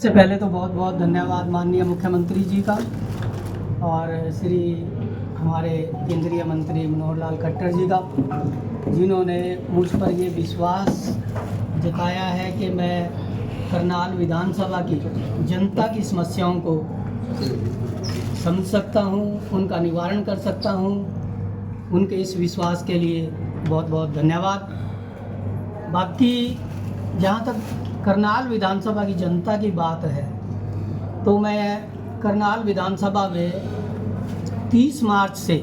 सबसे पहले तो बहुत बहुत धन्यवाद माननीय मुख्यमंत्री जी का और श्री हमारे केंद्रीय मंत्री मनोहर लाल खट्टर जी का, जिन्होंने मुझ पर ये विश्वास जताया है कि मैं करनाल विधानसभा की जनता की समस्याओं को समझ सकता हूँ, उनका निवारण कर सकता हूँ। उनके इस विश्वास के लिए बहुत बहुत धन्यवाद। बाकी जहाँ तक करनाल विधानसभा की जनता की बात है, तो मैं करनाल विधानसभा में 30 मार्च से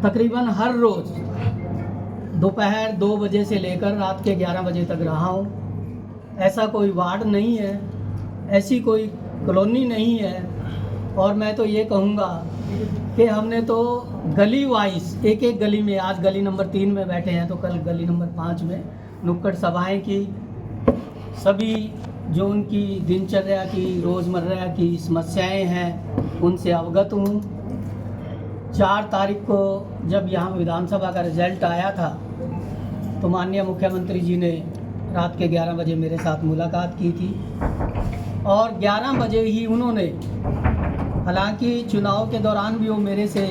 तकरीबन हर रोज़ दोपहर 2 बजे से लेकर रात के 11 बजे तक रहा हूँ। ऐसा कोई वार्ड नहीं है, ऐसी कोई कॉलोनी नहीं है, और मैं तो ये कहूँगा कि हमने तो गली वाइज एक एक गली में, आज गली नंबर 3 में बैठे हैं तो कल गली नंबर 5 में नुक्कड़ सभाएं की। सभी जो उनकी दिनचर्या की, रोज़मर्रा की समस्याएं हैं, उनसे अवगत हूँ। 4 तारीख को जब यहाँ विधानसभा का रिजल्ट आया था तो माननीय मुख्यमंत्री जी ने रात के 11 बजे मेरे साथ मुलाकात की थी और 11 बजे ही उन्होंने, हालांकि चुनाव के दौरान भी वो मेरे से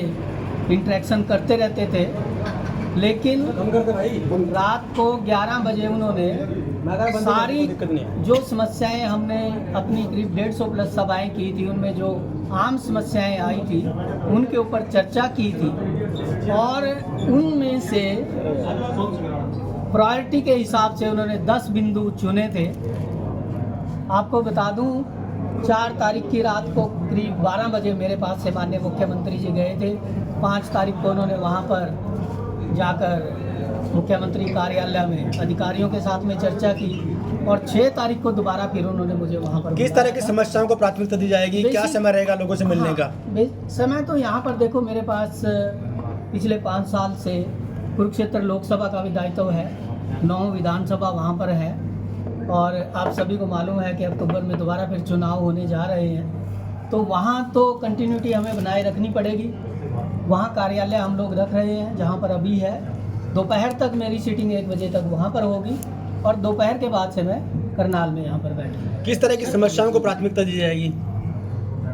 इंटरेक्शन करते रहते थे, लेकिन रात को 11 बजे उन्होंने सारी जो समस्याएं हमने अपनी करीब 150 प्लस सभाएं की थी, उनमें जो आम समस्याएं आई थी उनके ऊपर चर्चा की थी और उनमें से प्रायोरिटी के हिसाब से उन्होंने 10 बिंदु चुने थे। आपको बता दूं, 4 तारीख की रात को करीब 12 बजे मेरे पास से माननीय मुख्यमंत्री जी गए थे। 5 तारीख को उन्होंने वहाँ पर जाकर मुख्यमंत्री कार्यालय में अधिकारियों के साथ में चर्चा की और 6 तारीख को दोबारा फिर उन्होंने मुझे वहाँ पर किस तरह की समस्याओं को प्राथमिकता दी जाएगी, क्या समय रहेगा लोगों से मिलने का? समय तो यहाँ पर देखो, मेरे पास पिछले 5 साल से कुरुक्षेत्र लोकसभा का भी दायित्व है, 9 विधानसभा वहाँ पर है और आप सभी को मालूम है कि अक्टूबर में दोबारा फिर चुनाव होने जा रहे हैं, तो वहाँ तो कंटिन्यूटी हमें बनाए रखनी पड़ेगी। वहाँ कार्यालय हम लोग रख रहे हैं जहाँ पर अभी है। दोपहर तक मेरी सीटिंग 1 बजे तक वहाँ पर होगी और दोपहर के बाद से मैं करनाल में यहाँ पर बैठूँगा। किस तरह की समस्याओं को प्राथमिकता दी जाएगी?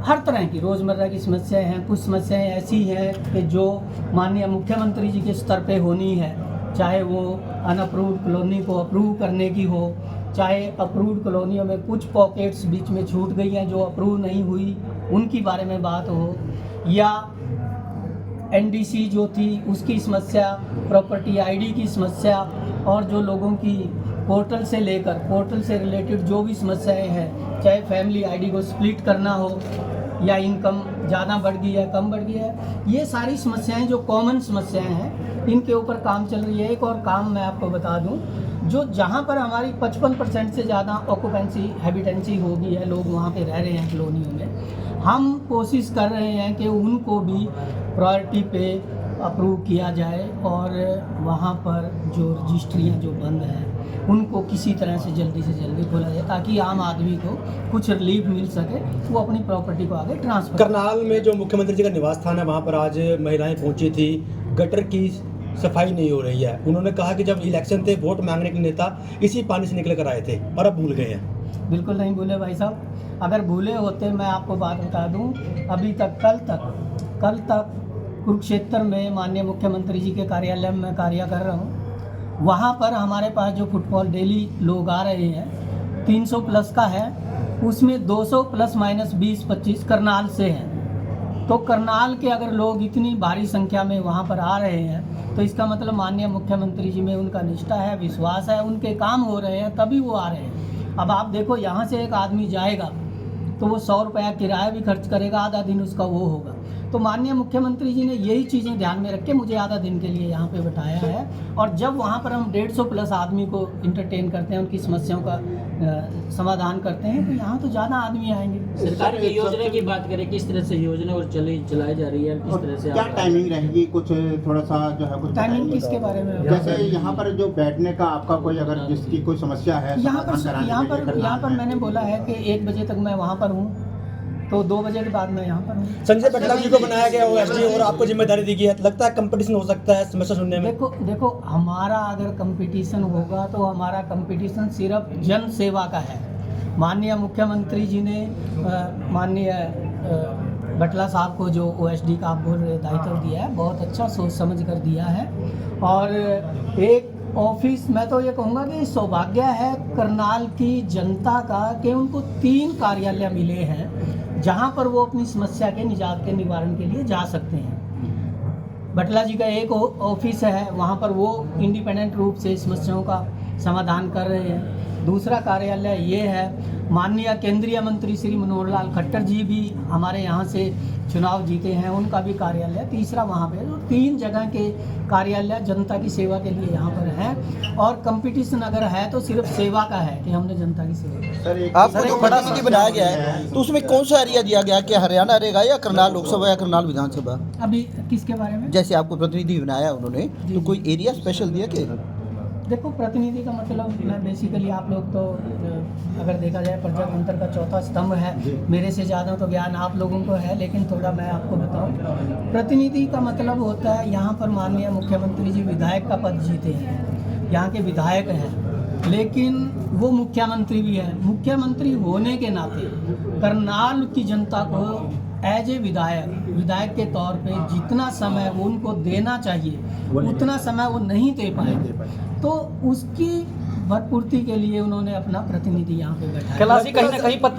हर तरह की रोज़मर्रा की समस्याएं हैं। कुछ समस्याएं ऐसी हैं कि जो माननीय मुख्यमंत्री जी के स्तर पे होनी है, चाहे वो अनअप्रूव्ड कॉलोनी को अप्रूव करने की हो, चाहे अप्रूव्ड कॉलोनियों में कुछ पॉकेट्स बीच में छूट गई हैं जो अप्रूव नहीं हुई, उनकी बारे में बात हो, या एनडीसी जो थी उसकी समस्या, प्रॉपर्टी आईडी की समस्या, और जो लोगों की पोर्टल से लेकर पोर्टल से रिलेटेड जो भी समस्याएं हैं, चाहे फैमिली आईडी को स्प्लिट करना हो या इनकम ज़्यादा बढ़ गई है, कम बढ़ गई है, ये सारी समस्याएं जो कॉमन समस्याएं हैं, इनके ऊपर काम चल रही है। एक और काम मैं आपको बता दूं, जो जहां पर हमारी 55% से ज़्यादा ऑक्यूपेंसी हैबिटेंसी हो गई है, लोग वहां पे रह रहे हैं कॉलोनियों में, हम कोशिश कर रहे हैं कि उनको भी प्रायोरिटी पे अप्रूव किया जाए और वहाँ पर जो रजिस्ट्रियाँ जो बंद हैं उनको किसी तरह से जल्दी खोला जाए ताकि आम आदमी को कुछ रिलीफ मिल सके, वो अपनी प्रॉपर्टी को आगे ट्रांसफर। करनाल में जो मुख्यमंत्री जी का निवास स्थान है, वहाँ पर आज महिलाएं पहुंची थी, गटर की सफाई नहीं हो रही है। उन्होंने कहा कि जब इलेक्शन थे वोट मांगने के नेता इसी पानी से निकल कर आए थे और अब भूल गए हैं। बिल्कुल नहीं भूले भाई साहब, अगर भूले होते मैं आपको बात बता दूं, अभी तक कल तक कुरुक्षेत्र में माननीय मुख्यमंत्री जी के कार्यालय में मैं कार्य कर रहा हूं। वहां पर हमारे पास जो फुटफॉल डेली लोग आ रहे हैं 300 प्लस का है, उसमें 200 प्लस माइनस 20-25 करनाल से हैं। तो करनाल के अगर लोग इतनी भारी संख्या में वहां पर आ रहे हैं तो इसका मतलब माननीय मुख्यमंत्री जी में उनका निष्ठा है, विश्वास है, उनके काम हो रहे हैं, तभी वो आ रहे हैं। अब आप देखो, यहाँ से एक आदमी जाएगा तो वो 100 रुपया किराया भी खर्च करेगा, आधा दिन उसका वो होगा। तो माननीय मुख्यमंत्री जी ने यही चीज़ें ध्यान में रख के मुझे आधा दिन के लिए यहाँ पे बिठाया है और जब वहाँ पर हम 150 प्लस आदमी को इंटरटेन करते हैं, उनकी समस्याओं का समाधान करते हैं, तो यहाँ तो ज़्यादा आदमी आएंगे। सरकार की योजना की बात करें, किस तरह से योजना और चलाई जा रही है, किस तरह से क्या टाइमिंग रहेगी? कुछ थोड़ा सा जो है कुछ टाइमिंग किसके बारे में? जैसे यहाँ पर जो बैठने का आपका कोई अगर जिसकी कोई समस्या है, यहाँ पर मैंने बोला है कि 1 बजे तक मैं वहाँ पर हूँ, तो 2 बजे के बाद मैं यहाँ पर हूँ। संजय पटला जी को बनाया गया ओएसडी और आपको जिम्मेदारी दी गई है, लगता है कंपटीशन हो सकता है समस्या सुनने में? देखो हमारा अगर कंपटीशन होगा तो हमारा कंपटीशन सिर्फ जन सेवा का है। माननीय मुख्यमंत्री जी ने माननीय बटला साहब को जो ओएसडी का आप बोल रहे दायित्व दिया है, बहुत अच्छा सोच समझ कर दिया है। और एक ऑफिस, मैं तो ये कहूँगा कि सौभाग्य है करनाल की जनता का कि उनको 3 कार्यालय मिले हैं जहाँ पर वो अपनी समस्या के निजात के निवारण के लिए जा सकते हैं। बटला जी का एक ऑफिस है, वहाँ पर वो इंडिपेंडेंट रूप से समस्याओं का समाधान कर रहे हैं। दूसरा कार्यालय ये है, माननीय केंद्रीय मंत्री श्री मनोहर लाल खट्टर जी भी हमारे यहाँ से चुनाव जीते हैं, उनका भी कार्यालय तीसरा वहाँ पे। तो 3 जगह के कार्यालय जनता की सेवा के लिए यहाँ पर हैं। और कंपटीशन अगर है तो सिर्फ सेवा का है कि हमने जनता की सेवा की। सर एक आपको जो बड़ा नीति बनाया गया है तो उसमें कौन सा एरिया दिया गया कि हरियाणा रहेगा या करनाल लोकसभा या करनाल विधानसभा? अभी किसके बारे में? जैसे आपको प्रतिनिधि बनाया उन्होंने, तो कोई एरिया स्पेशल दिया कि? देखो, प्रतिनिधि का मतलब मैं बेसिकली, आप लोग तो अगर देखा जाए प्रजातंत्र का चौथा स्तंभ है, मेरे से ज़्यादा तो ज्ञान आप लोगों को है, लेकिन थोड़ा मैं आपको बताऊं। प्रतिनिधि का मतलब होता है, यहाँ पर माननीय मुख्यमंत्री जी विधायक का पद जीते हैं, यहाँ के विधायक हैं, लेकिन वो मुख्यमंत्री भी हैं। मुख्यमंत्री होने के नाते करनाल की जनता को एज ए विधायक के तौर पे जितना समय वो उनको देना चाहिए उतना समय वो नहीं दे पाएंगे, तो उसकी भरपूर्ति के लिए उन्होंने अपना प्रतिनिधि यहाँ पे बैठाया। कहीं ना कहीं